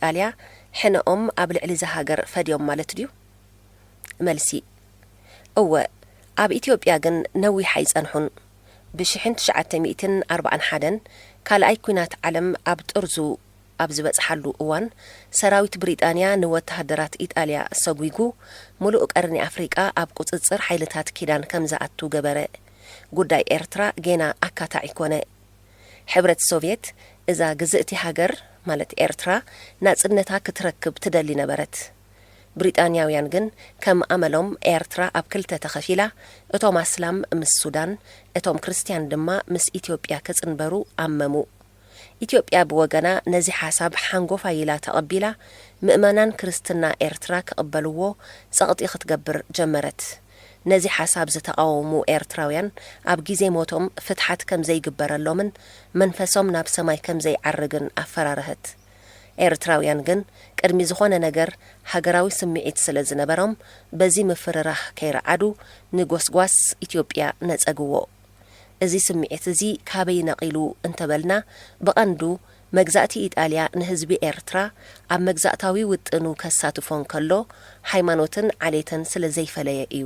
ኢጣልያ ሕነኦም ኣብ ልዕሊ ዝሃገር ፈድዮም ማለት ድዩ? መልሲ እወ ኣብ ኢትዮጵያ ግን ነዊሕ ኣይጸንሑን። ብ1941 ካልኣይ ኩናት ዓለም ኣብ ጥርዙ ኣብ ዝበጽሓሉ እዋን ሰራዊት ብሪጣንያ ንወተሃደራት ኢጣልያ ሰጉይጉ ሙሉእ ቀርኒ ኣፍሪቃ ኣብ ቁጽጽር ሓይልታት ኪዳን ከም ዝኣቱ ገበረ። ጉዳይ ኤርትራ ጌና ኣካታዕ ይኮነ። ሕብረት ሶቪየት እዛ ግዝእቲ ሃገር ማለት ኤርትራ ናጽነታ ክትረክብ ትደሊ ነበረት። ብሪጣንያውያን ግን ከም ኣመሎም ኤርትራ ኣብ ክልተ ተኸፊላ እቶም ኣስላም ምስ ሱዳን እቶም ክርስቲያን ድማ ምስ ኢትዮጵያ ከጽንበሩ ኣመሙ። ኢትዮጵያ ብወገና ነዚ ሓሳብ ሓንጎፋ ኢላ ተቐቢላ ምእመናን ክርስትና ኤርትራ ክቕበልዎ ጸቕጢ ክትገብር ጀመረት። ነዚ ሓሳብ ዝተቃወሙ ኤርትራውያን ኣብ ጊዜ ሞቶም ፍትሓት ከም ዘይግበረሎምን መንፈሶም ናብ ሰማይ ከም ዘይዓርግን ኣፈራርህት። ኤርትራውያን ግን ቅድሚ ዝኾነ ነገር ሃገራዊ ስምዒት ስለ ዝነበሮም በዚ ምፍርራህ ከይረዓዱ ንጎስጓስ ኢትዮጵያ ነጸግዎ። እዚ ስምዒት እዚ ካበይ ነቒሉ እንተበልና ብቐንዱ መግዛእቲ ኢጣልያ ንህዝቢ ኤርትራ ኣብ መግዛእታዊ ውጥኑ ከሳትፎን ከሎ ሃይማኖትን ዓሌትን ስለ ዘይፈለየ እዩ።